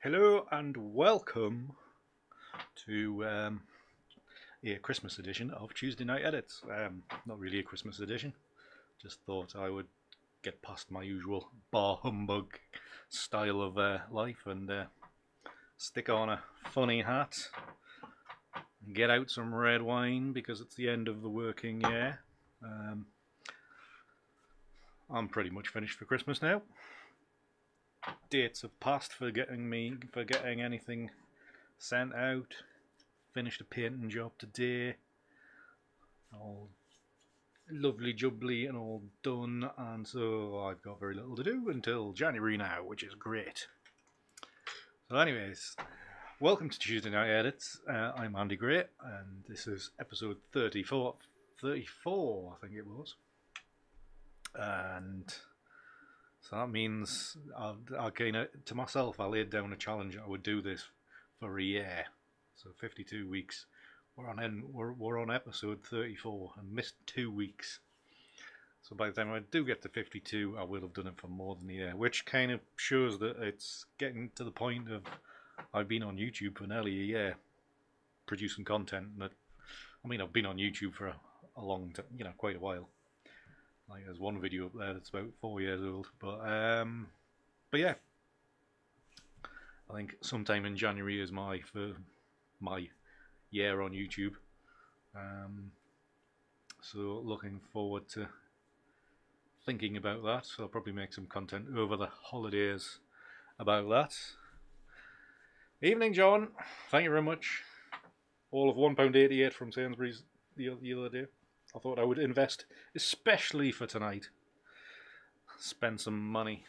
Hello and welcome to a Christmas edition of Tuesday Night Edits. Not really a Christmas edition, just thought I would get past my usual bar humbug style of life and stick on a funny hat, get out some red wine because it's the end of the working year. I'm pretty much finished for Christmas now. Dates have passed for getting anything sent out. Finished a painting job today. All lovely jubbly and all done, and so I've got very little to do until January now, which is great. So anyways, welcome to Tuesday Night Edits. I'm Andy Gray, and this is episode 34 I think it was. And so that means to myself, I laid down a challenge. I would do this for a year, so 52 weeks. We're on episode 34 and missed 2 weeks. So by the time I do get to 52, I will have done it for more than a year, which kind of shows that it's getting to the point of I've been on YouTube for nearly a year, producing content. I've been on YouTube for a long time, quite a while. Like there's one video up there that's about 4 years old, but yeah, I think sometime in January is my year on YouTube. So looking forward to thinking about that. So I'll probably make some content over the holidays about that. Evening, John. Thank you very much. All of £1.88 from Sainsbury's the other day. I thought I would invest, especially for tonight. Spend some money.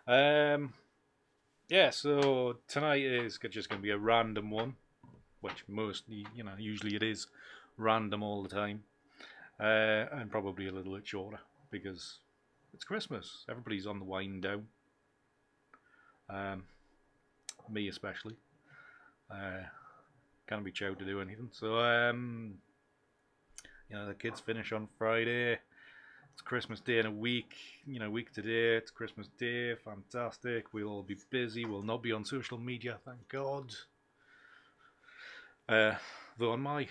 Yeah, so tonight is just going to be a random one, which usually it is random all the time, and probably a little bit shorter because it's Christmas. Everybody's on the wind down. Me especially. Can't be chowed to do anything. So the kids finish on Friday. It's Christmas Day in a week. Week today. It's Christmas Day. Fantastic. We'll all be busy. We'll not be on social media. Thank God. Though on my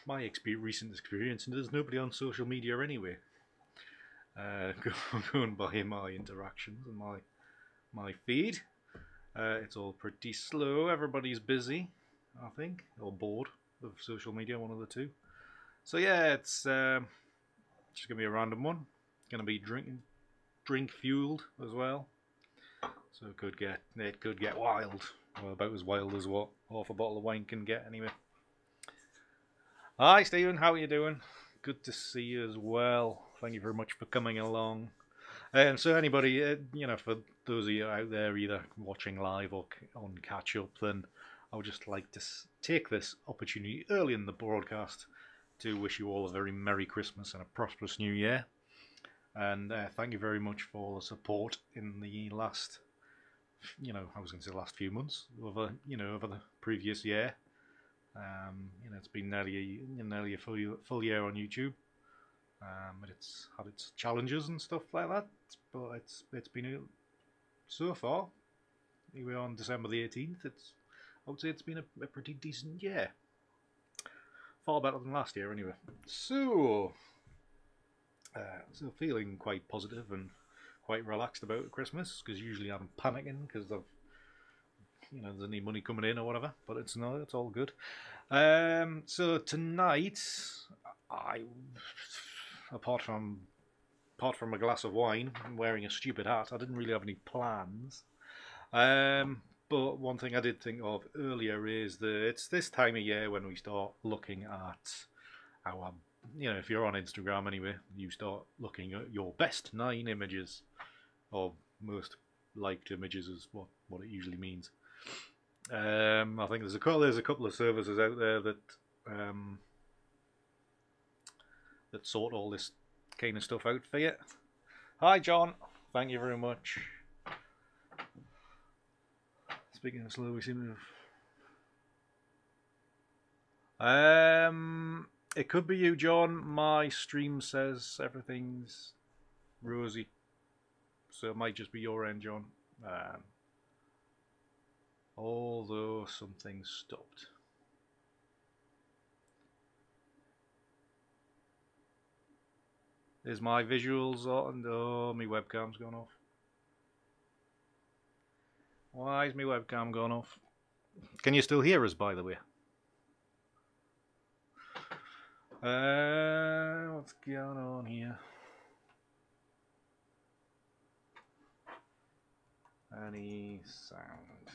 recent experience, there's nobody on social media anyway. Going by my interactions and my feed, it's all pretty slow. Everybody's busy, I think, or bored of social media. One of the two. So yeah, it's just gonna be a random one. It's gonna be drink fueled as well. So it could get wild. Well, about as wild as what half a bottle of wine can get anyway. Hi Stephen, how are you doing? Good to see you as well. Thank you very much for coming along. And so anybody, for those of you out there either watching live or on catch up, then I would just like to take this opportunity early in the broadcast to wish you all a very Merry Christmas and a prosperous New Year. And thank you very much for the support in the last, last few months over the previous year. It's been nearly a full year on YouTube. But it's had its challenges and stuff like that. But it's been so far. We're on December the 18th. I would say it's been a pretty decent year. Far better than last year, anyway. So feeling quite positive and quite relaxed about Christmas, because usually I'm panicking because there's any money coming in or whatever. But it's not. It's all good. So tonight, apart from a glass of wine and wearing a stupid hat, I didn't really have any plans. But one thing I did think of earlier is that it's this time of year when we start looking at our, if you're on Instagram anyway, you start looking at your best 9 images, or most liked images is what it usually means. I think there's a couple of services out there that sort all this kind of stuff out for you. Hi John, thank you very much. Speaking of slow, we seem to have... It could be you, John. My stream says everything's rosy, so it might just be your end, John. although something stopped. Is my visuals on? Oh, my webcam's gone off. Why is my webcam gone off? Can you still hear us, by the way? What's going on here? Any sound?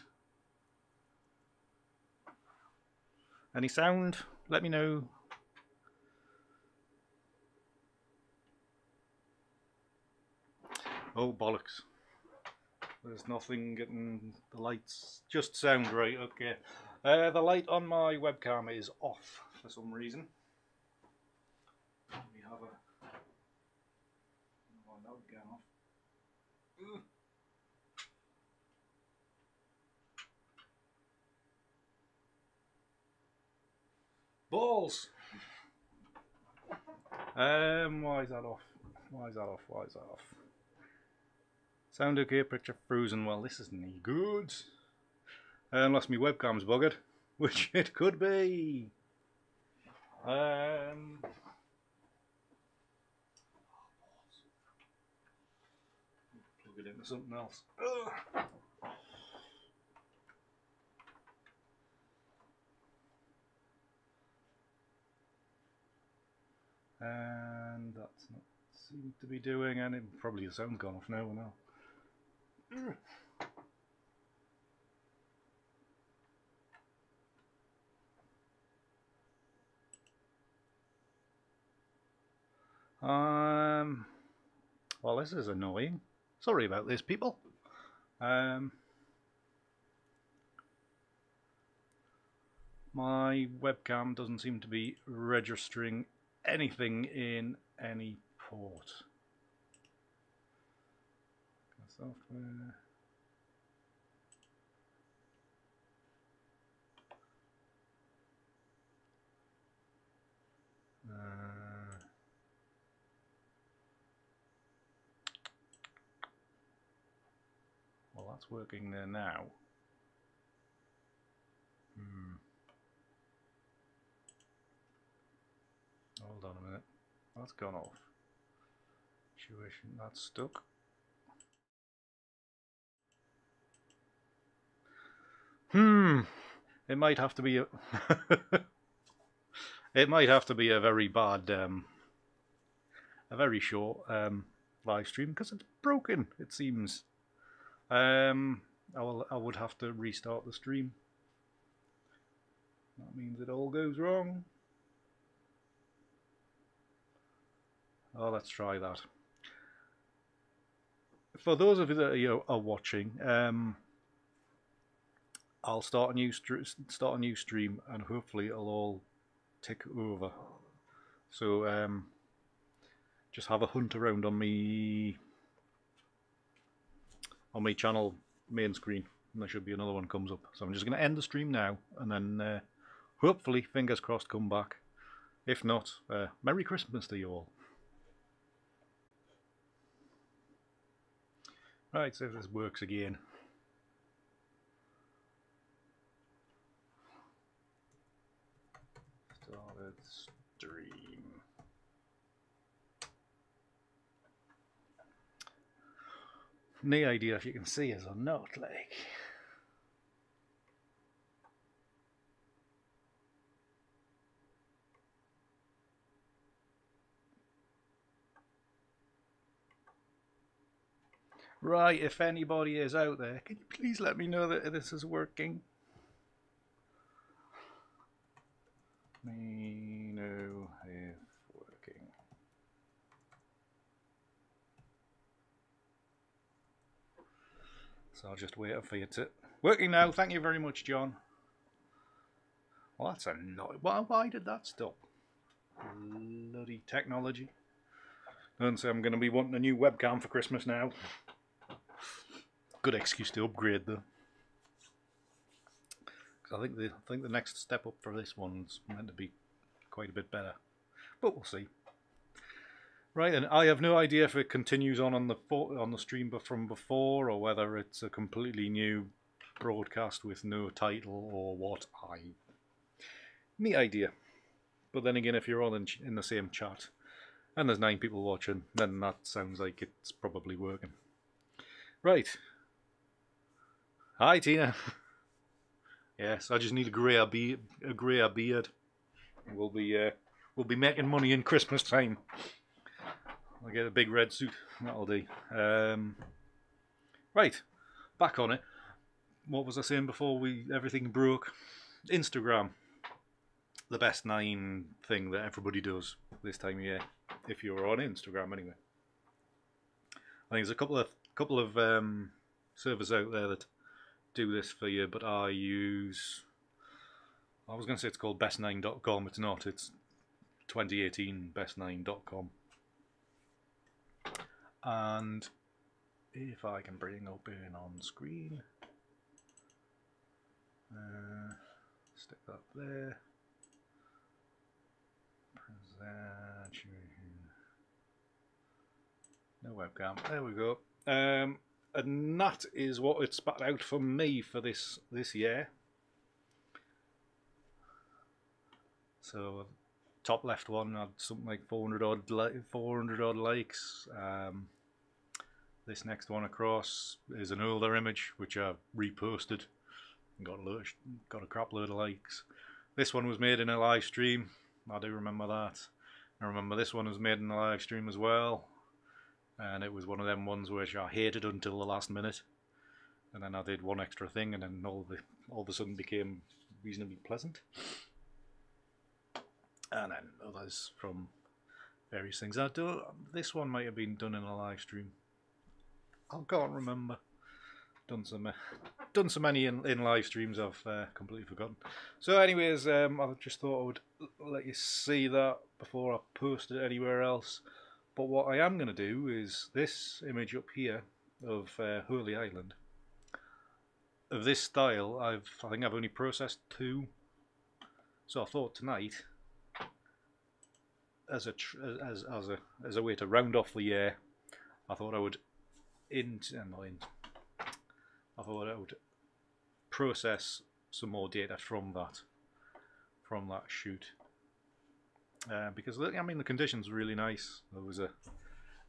Any sound? Let me know. Oh, bollocks. There's nothing getting the lights. Just sound right, okay. The light on my webcam is off for some reason. Let me have a... Oh, that would get off. Ugh. Balls! Why is that off? Why is that off? Why is that off? Sound okay, picture frozen. Well, this isn't any good. Unless my webcam's buggered, which it could be. Plug it into something else. Ugh. And that's not seem to be doing any. Probably the sound's gone off now or now. Well, this is annoying. Sorry about this, people. My webcam doesn't seem to be registering anything in any port. Software. Well, that's working there now. Hold on a minute. That's gone off. Situation, that's stuck. It might have to be a it might have to be a very bad a very short live stream because it's broken, it seems. I would have to restart the stream. That means it all goes wrong. Oh, let's try that. For those of you that are watching, I'll start a new stream, and hopefully it'll all tick over. So just have a hunt around on my channel main screen, and there should be another one comes up. So I'm just going to end the stream now, and then hopefully, fingers crossed, come back. If not, Merry Christmas to you all. Right, so if this works again. Started stream. No idea if you can see us or not, like. Right, if anybody is out there, can you please let me know that this is working? Let me know if working. So I'll just wait for you to... Working now, thank you very much, John. Well, that's annoying. Why did that stop? Bloody technology. Don't say I'm going to be wanting a new webcam for Christmas now. Good excuse to upgrade though. Because I think the next step up for this one's meant to be quite a bit better, but we'll see. Right, and I have no idea if it continues on the stream from before or whether it's a completely new broadcast with no title or what. Me idea. But then again, if you're all in the same chat and there's 9 people watching, then that sounds like it's probably working. Right. Hi, Tina. Yes, I just need a greyer beard. We'll be making money in Christmas time. I'll get a big red suit. That'll do. Right, back on it. What was I saying before everything broke? Instagram, the best 9 thing that everybody does this time of year. If you're on Instagram, anyway. I think there's a couple of servers out there that do this for you, but I was going to say it's called best9.com. It's not. It's 2018 best9.com. And if I can bring up in on screen, stick that there. Present. No webcam. There we go. And that is what it spat out for me for this year. So top left one had something like 400 odd likes. This next one across is an older image which I reposted and got a crap load of likes. This one was made in a live stream. I do remember that. I remember this one was made in a live stream as well. And it was one of them ones which I hated until the last minute, and then I did one extra thing, and then all of a sudden became reasonably pleasant. And then others from various things. This one might have been done in a live stream. I can't remember. Done so many in live streams I've completely forgotten. So, anyways, I just thought I would let you see that before I post it anywhere else. But what I am going to do is this image up here of Holy Island. Of this style, I think I've only processed 2. So I thought tonight, as a way to round off the year, I thought I would process some more data from that shoot. Because I mean the conditions were really nice. There was a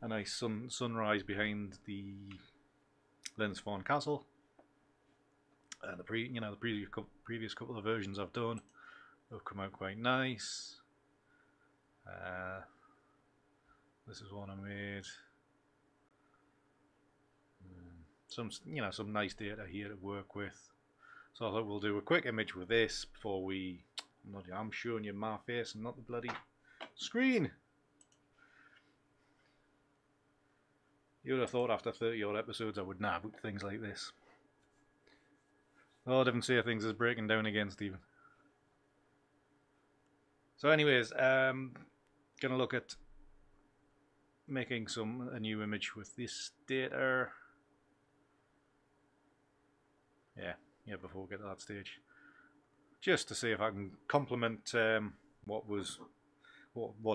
nice sunrise behind the Lindisfarne Castle, and the previous couple of versions I've done have come out quite nice. This is one I made. Some nice data here to work with. So I thought we'll do a quick image with this before we. I'm showing you my face and not the bloody screen. You would have thought after 30 odd episodes I would nab things like this. Oh, different say things is breaking down again, Stephen. So anyways, gonna look at making a new image with this data. Yeah, before we get to that stage. Just to see if I can complement what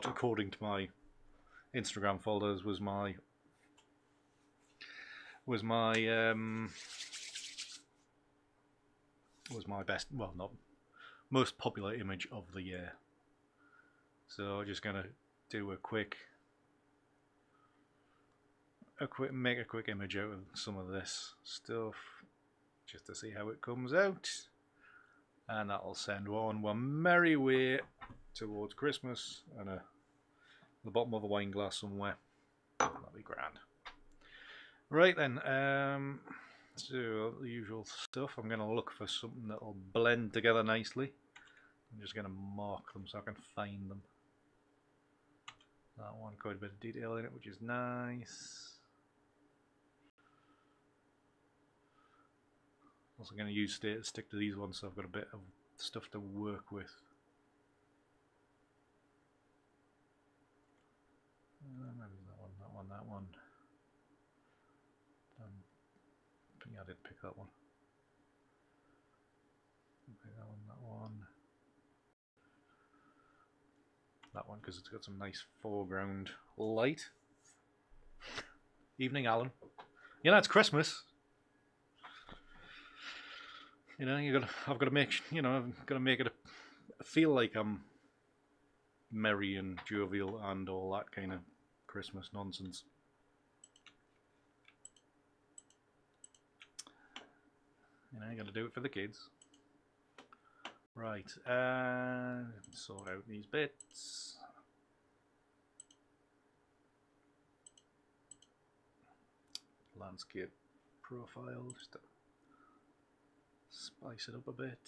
according to my Instagram folders was my best, well, not most popular image of the year. So I'm just gonna do make a quick image out of some of this stuff just to see how it comes out. And that'll send one merry way towards Christmas and the bottom of a wine glass somewhere. That'll be grand. Right then, so the usual stuff. I'm going to look for something that'll blend together nicely. I'm just going to mark them so I can find them. That one, quite a bit of detail in it, which is nice. Also going to use stick to these ones, so I've got a bit of stuff to work with. Maybe that one. I think I did pick that one. That one because it's got some nice foreground light. Evening, Alan. You know, it's Christmas. You know, I've got to make, I've got to make it feel like I'm merry and jovial and all that kind of Christmas nonsense. You know, you got to do it for the kids. Right, sort out these bits. Landscape profile, just to spice it up a bit.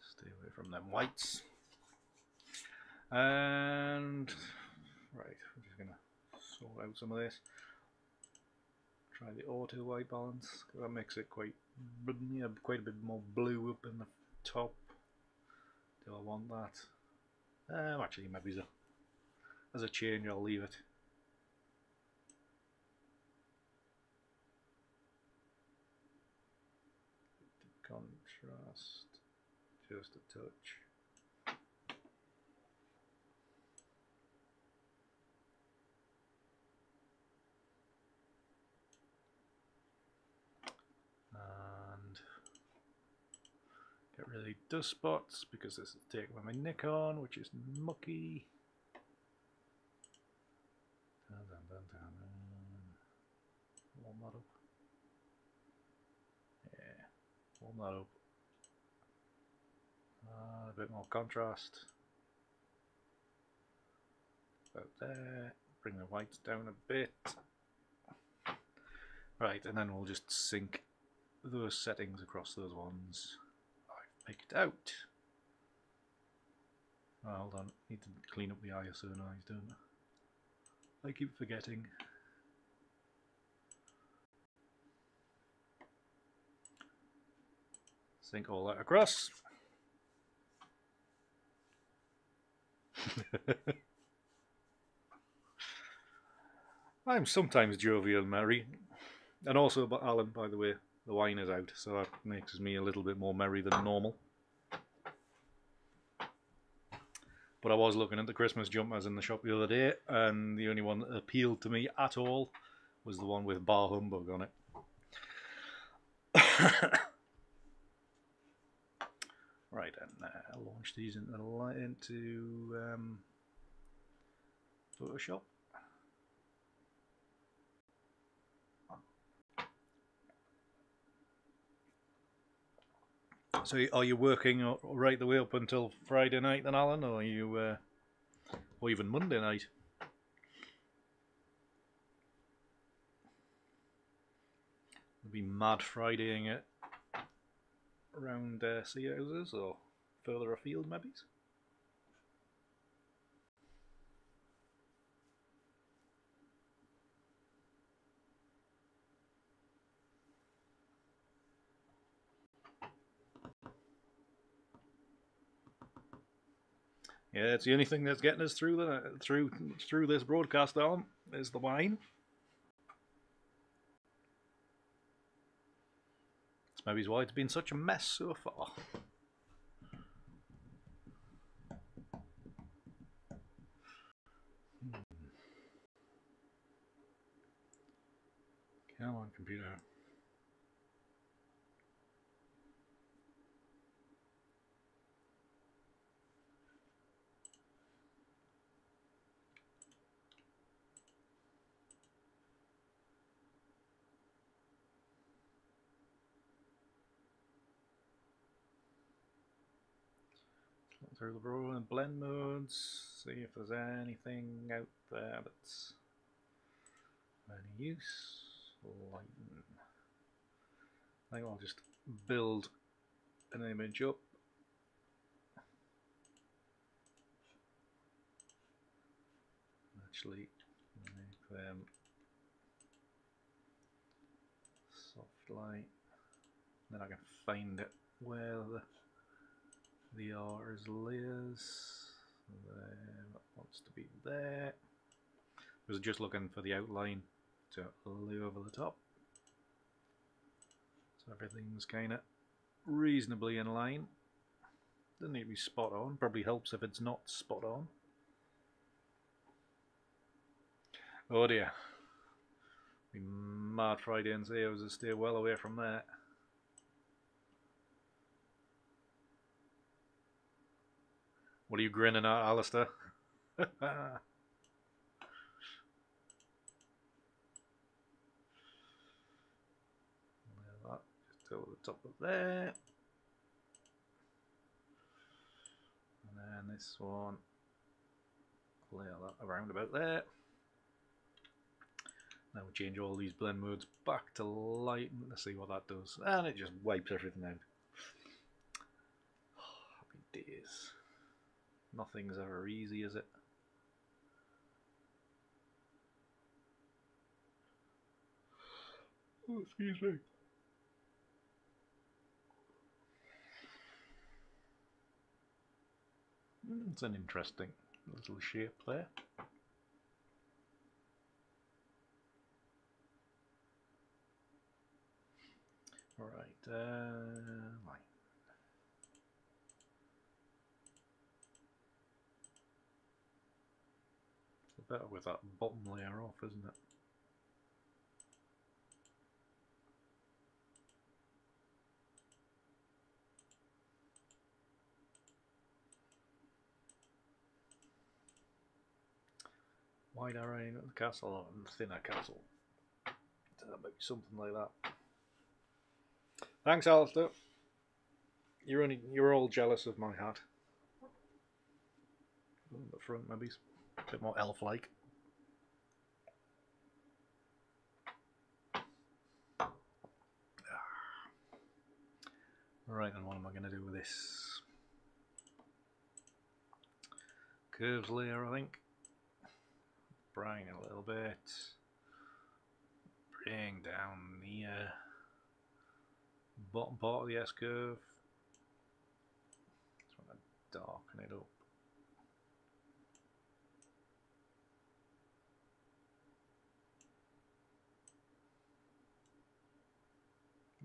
Stay away from them whites. And right, we're just gonna sort out some of this. Try the auto white balance, because that makes it quite a bit more blue up in the top. Do I want that? Actually, maybe as a change, I'll leave it. Contrast, just a touch. Get rid of the dust spots because this is taken by my Nikon, which is mucky. Warm that up. Yeah, warm that up. A bit more contrast. About there. Bring the whites down a bit. Right, and then we'll just sync those settings across those ones I've picked out. Oh, hold on, need to clean up the ISO noise, don't I? I keep forgetting. Sync all that across. I'm sometimes jovial and merry. And also, Alan, by the way, the wine is out, so that makes me a little bit more merry than normal. But I was looking at the Christmas jumpers in the shop the other day, and the only one that appealed to me at all was the one with Bar Humbug on it. Right, and I'll launch these into Photoshop. So, are you working right the way up until Friday night, then, Alan, or are you, or even Monday night? You'll be mad Fridaying it around sea houses or further afield, maybe. Yeah, it's the only thing that's getting us through through this broadcast, Alan, is the wine. That's maybe why it's been such a mess so far. Come on, computer. Through the roll and blend modes, see if there's anything out there that's of any use. Lighten. I think I'll just build an image up. Actually, make them soft light. Then I can find it where the R is layers. There, that wants to be there. I was just looking for the outline to lay over the top. So everything's kind of reasonably in line. Doesn't need to be spot on. Probably helps if it's not spot on. Oh dear. Be mad Friday and say I was to stay well away from that. What are you grinning at, Alistair? That, just over the top of there. And then this one, layer that around about there. Now we change all these blend modes back to light. Let's see what that does. And it just wipes everything out. Happy days. Nothing's ever easy, is it? Oh, excuse me. It's an interesting little shape there. Right, line. It's better with that bottom layer off, isn't it? Wider eye at the castle and thinner castle. So that might be something like that. Thanks, Alistair. You're all jealous of my hat. The front maybe a bit more elf-like. Right, then what am I going to do with this? Curves layer, I think. Bring a little bit. Bring down the bottom part of the S-curve. Just want to darken it up.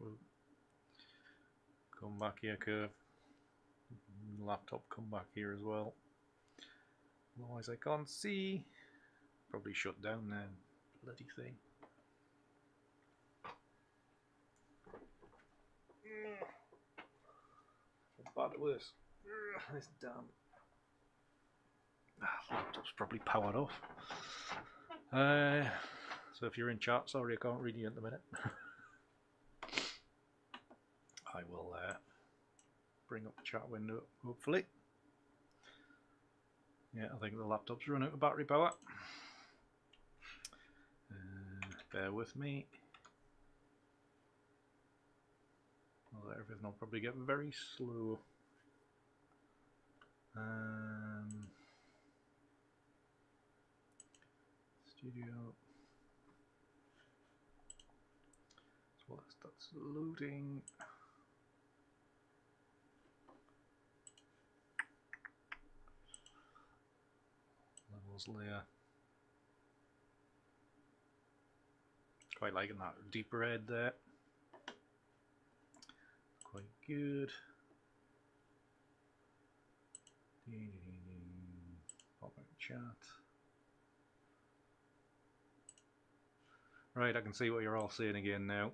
We'll come back here, curve. Laptop come back here as well. Otherwise I can't see. Probably shut down the bloody thing. How bad it was. This damn laptop's probably powered off. So if you're in chat, sorry I can't read you at the minute. I will bring up the chat window, hopefully. Yeah, I think the laptop's run out of battery power. Bear with me. Well, everything will probably get very slow. Studio. So that's loading. Levels layer. Quite liking that deeper red there. Quite good. Pop out chat. Right, I can see what you're all saying again now.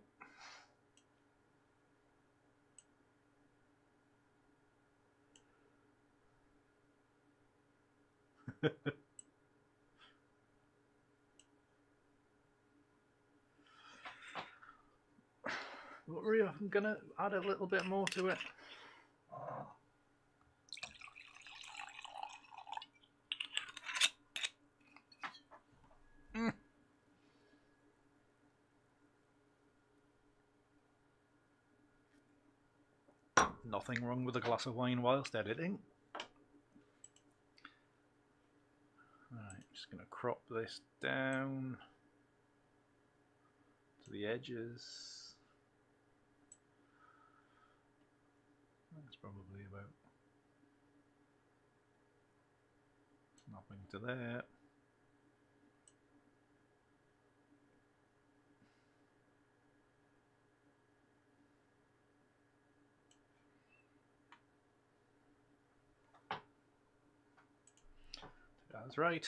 I'm gonna add a little bit more to it. Nothing wrong with a glass of wine whilst editing. Right, just gonna crop this down to the edges. That's probably about snapping to there. That's right.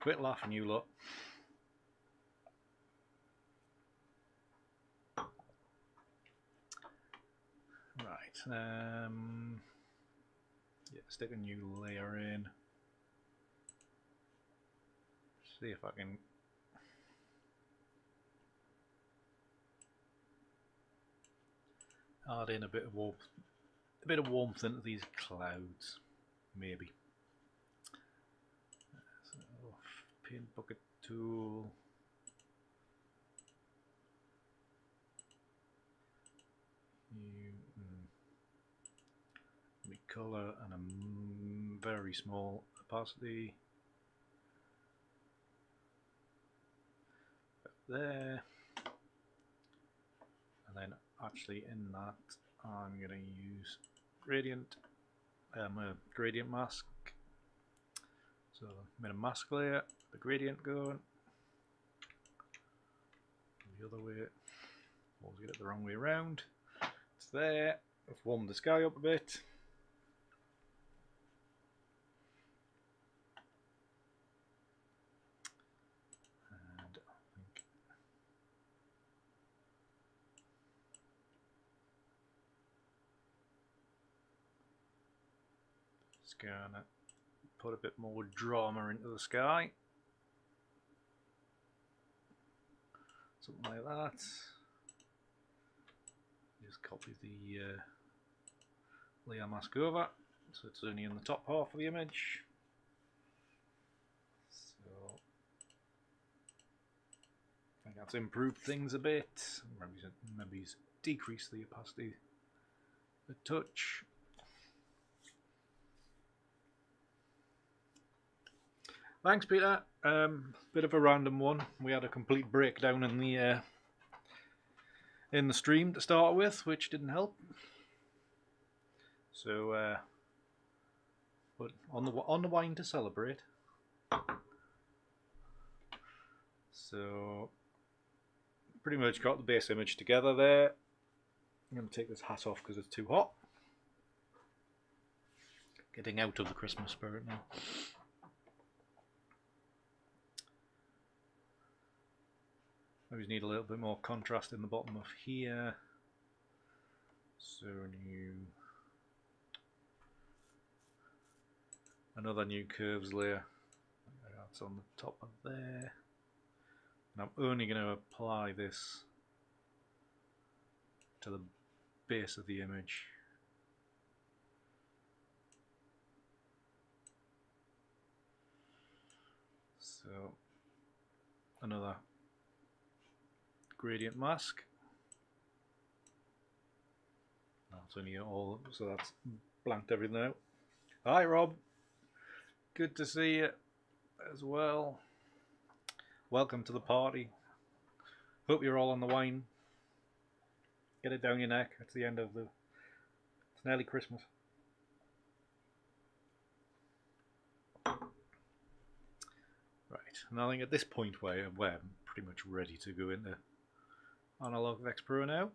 Quit laughing, you lot. Right. Yeah, stick a new layer in. See if I can. Add in a bit of warmth into these clouds, maybe. So, paint bucket tool. Color and a very small opacity. There. And then actually in that I'm going to use gradient mask. So I made a mask layer, the gradient going. The other way, always get it the wrong way around. It's there. I've warmed the sky up a bit. And I think just gonna put a bit more drama into the sky. Something like that. Just copy the layer mask over, so it's only in the top half of the image. So I think that's improved things a bit. Maybe decrease the opacity a touch. Thanks, Peter. Bit of a random one. We had a complete breakdown in the stream to start with, which didn't help. So, but on the wine to celebrate. So, pretty much got the base image together there. I'm going to take this hat off because it's too hot. Getting out of the Christmas spirit now. I just need a little bit more contrast in the bottom of here. So another new curves layer. That's on the top of there. And I'm only going to apply this to the base of the image. So another gradient mask. That's only all, so that's blanked everything out. Hi Rob, good to see you as well. Welcome to the party. Hope you're all on the wine. Get it down your neck. It's the end of the. It's nearly Christmas. Right, and I think at this point we're pretty much ready to go into Analog Vex Pro now.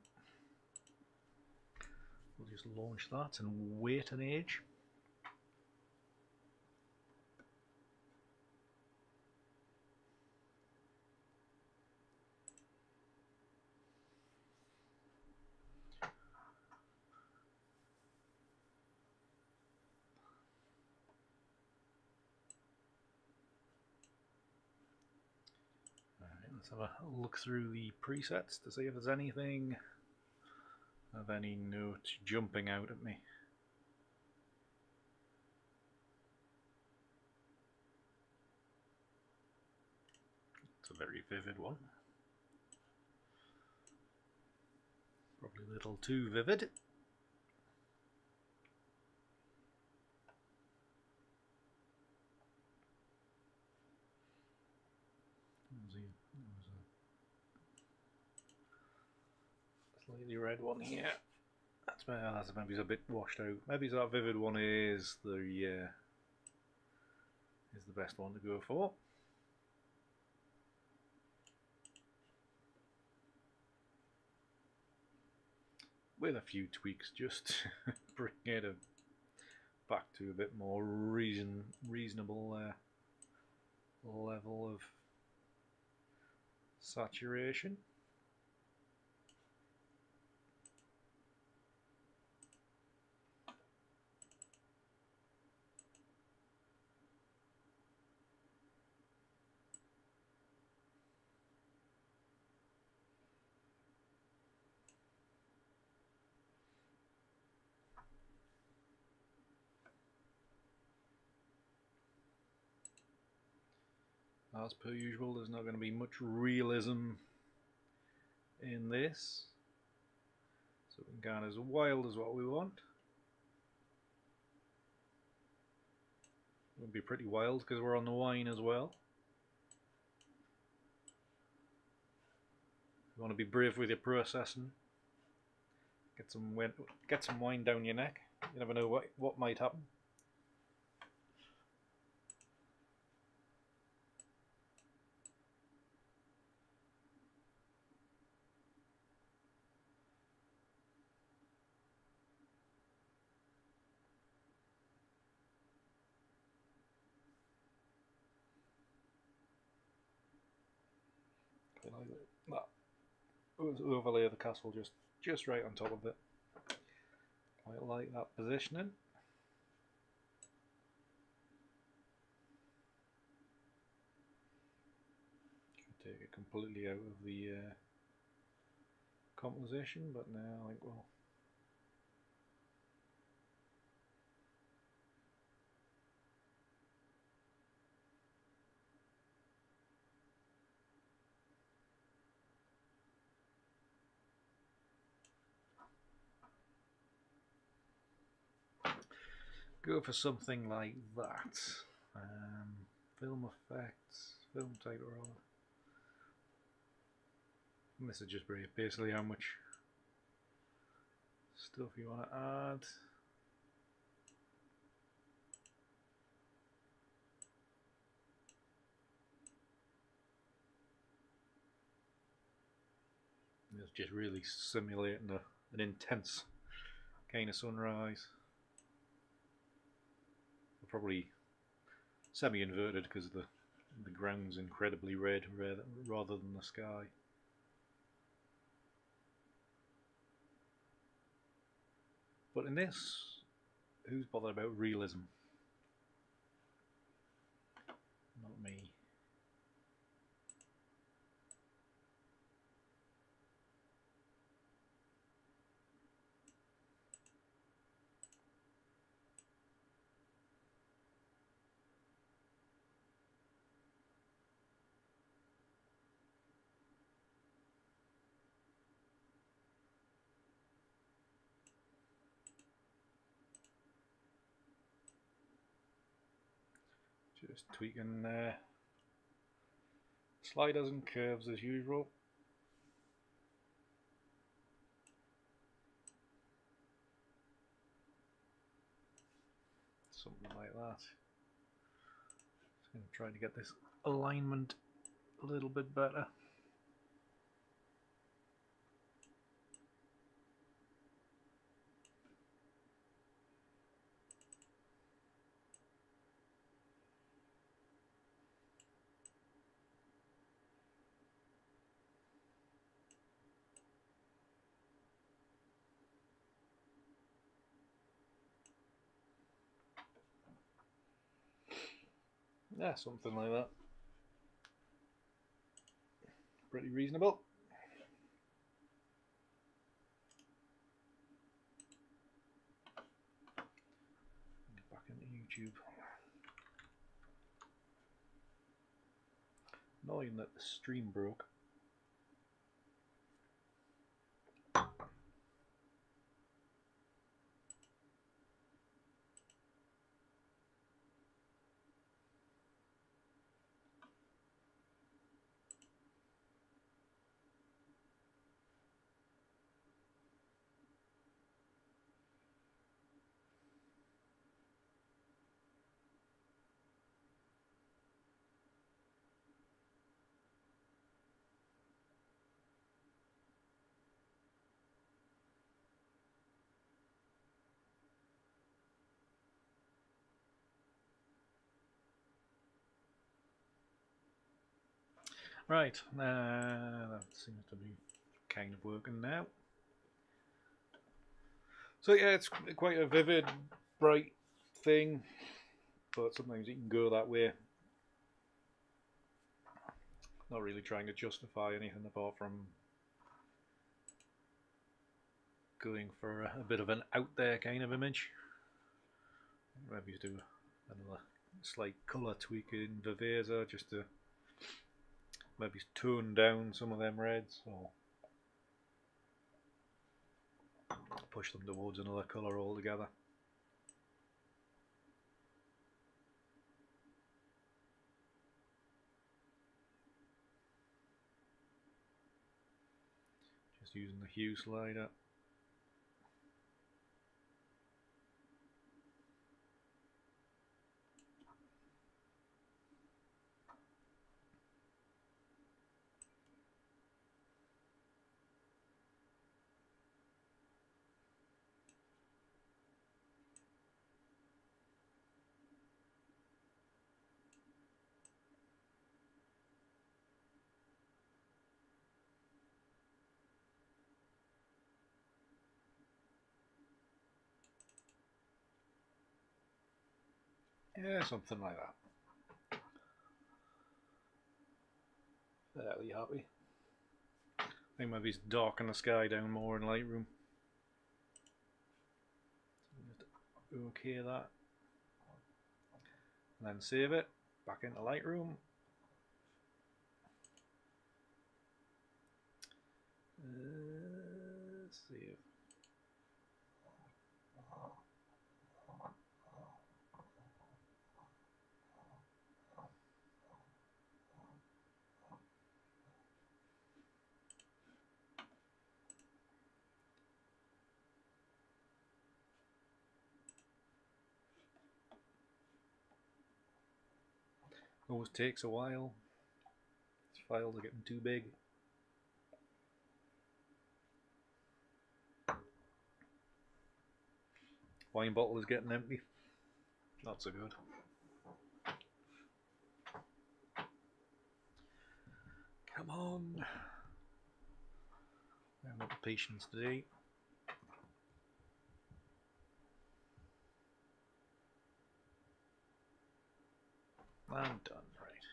We'll just launch that and wait an age. Let's have a look through the presets to see if there's anything of any note jumping out at me. It's a very vivid one. Probably a little too vivid. Slightly red one here. That's maybe a bit washed out. Maybe that vivid one is the best one to go for. With a few tweaks, just bring it back to a bit more reasonable level of saturation. As per usual, there's not going to be much realism in this, so we can go as wild as what we want. It would be pretty wild because we're on the wine as well. You want to be brave with your processing. Get some wine down your neck. You never know what might happen. Like that. Overlay the castle just right on top of it. Quite like that positioning. Take it completely out of the composition, but now I think we'll go for something like that. Film effects, film type roll. And this is just basically how much stuff you want to add. It's just really simulating an intense kind of sunrise. Probably semi-inverted because the ground's incredibly red rather than the sky. But in this, who's bothered about realism? Not me. Just tweaking sliders and curves as usual. Something like that. Just going to try to get this alignment a little bit better. Yeah, something like that. Pretty reasonable. Back into YouTube. Annoying that the stream broke. Right, that seems to be kind of working now. So yeah, it's quite a vivid, bright thing, but sometimes you can go that way. Not really trying to justify anything apart from going for a bit of an out there kind of image. Maybe do another slight colour tweak in Viveza just to maybe tone down some of them reds or push them towards another colour altogether. Just using the hue slider. Yeah, something like that. Fairly happy. I think maybe it's darken the sky down more in Lightroom. Okay that. And then save it back into Lightroom. Save. Always takes a while. These files are getting too big. Wine bottle is getting empty. Not so good. Come on. I haven't got the patience today. I'm done, right.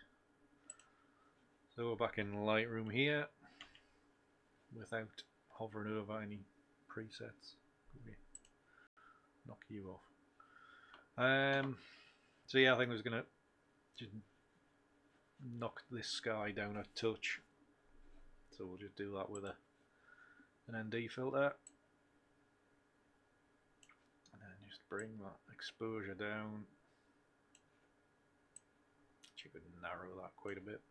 So we're back in Lightroom here without hovering over any presets. Knock you off. So yeah, I think I was gonna just knock this sky down a touch. So we'll just do that with an ND filter. And then just bring that exposure down. You could narrow that quite a bit.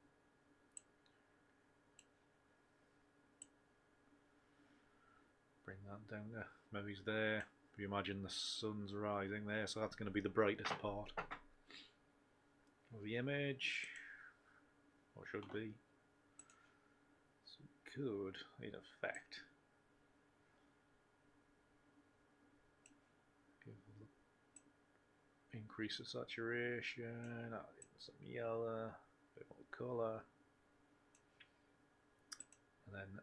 Bring that down there. Maybe it's there. If you imagine the sun's rising there, so that's going to be the brightest part of the image. Or should be. So we could, in effect, increase the saturation, add in some yellow, a bit more colour, and then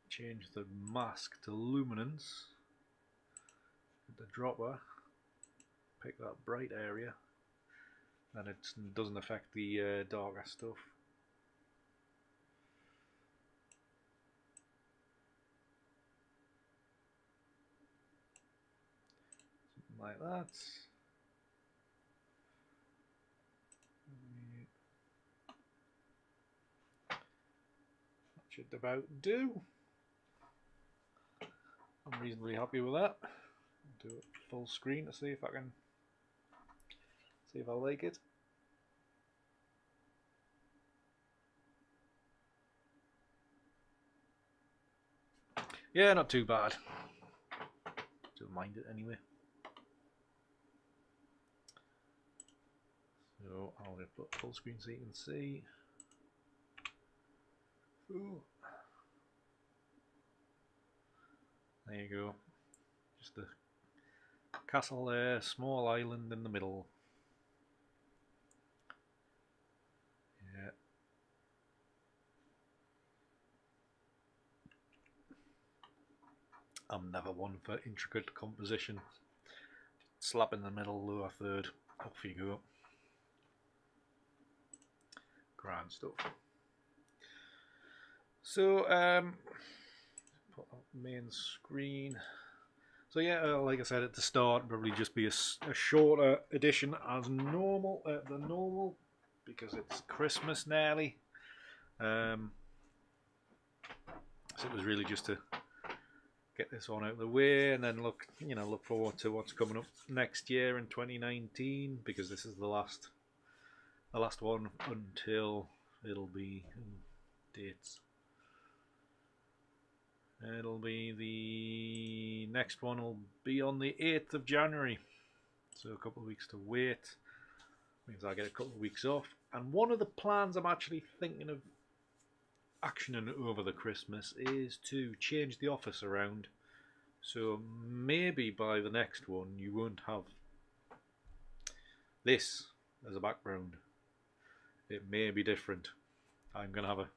change the mask to luminance. With the dropper, pick that bright area, and it doesn't affect the darker stuff. Something like that. That should about do. I'm reasonably happy with that. I'll do it full screen to see if I like it. Yeah, not too bad. Don't mind it anyway. So I'll just put full screen so you can see. Ooh. There you go. Just the castle there, small island in the middle. Yeah. I'm never one for intricate composition. Slap in the middle, lower third, off you go. Grand stuff. So, put up main screen. So yeah, like I said at the start, probably just be a shorter edition as normal, than normal, because it's Christmas nearly. So it was really just to get this one out of the way, and then look forward to what's coming up next year in 2019, because this is the last one until it'll be dates. It'll be the next one will be on the 8th of January, so a couple of weeks to wait. Means I get a couple of weeks off. And one of the plans I'm actually thinking of actioning over the Christmas is to change the office around. So maybe by the next one you won't have this as a background. It may be different. I'm going to have a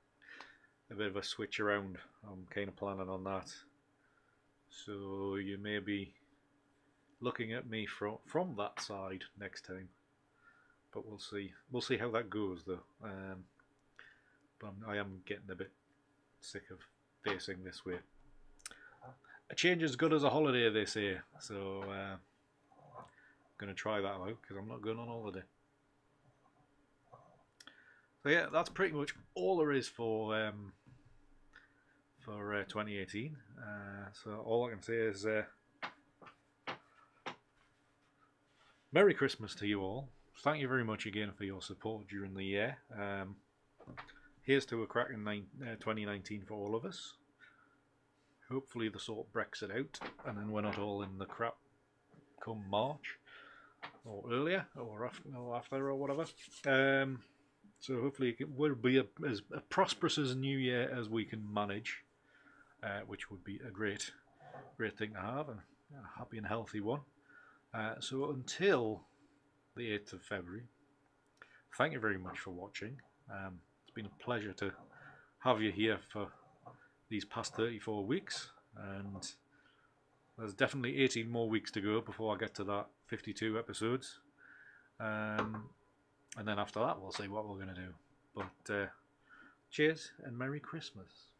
bit of a switch around. I'm kind of planning on that. So you may be looking at me from that side next time. But we'll see. We'll see how that goes though. But I am getting a bit sick of facing this way. A change is good as a holiday, they say. So I'm going to try that out because I'm not going on holiday. So yeah, that's pretty much all there is for 2018. So all I can say is Merry Christmas to you all. Thank you very much again for your support during the year. Here's to a cracking 2019 for all of us. Hopefully they sort Brexit out, and then we're not all in the crap come March or earlier or after or whatever. So hopefully it will be as prosperous as a new year as we can manage, which would be a great thing to have, and a happy and healthy one. So until the 8th of February, thank you very much for watching. It's been a pleasure to have you here for these past 34 weeks, and there's definitely 18 more weeks to go before I get to that 52 episodes. And then after that we'll see what we're going to do. But cheers and Merry Christmas.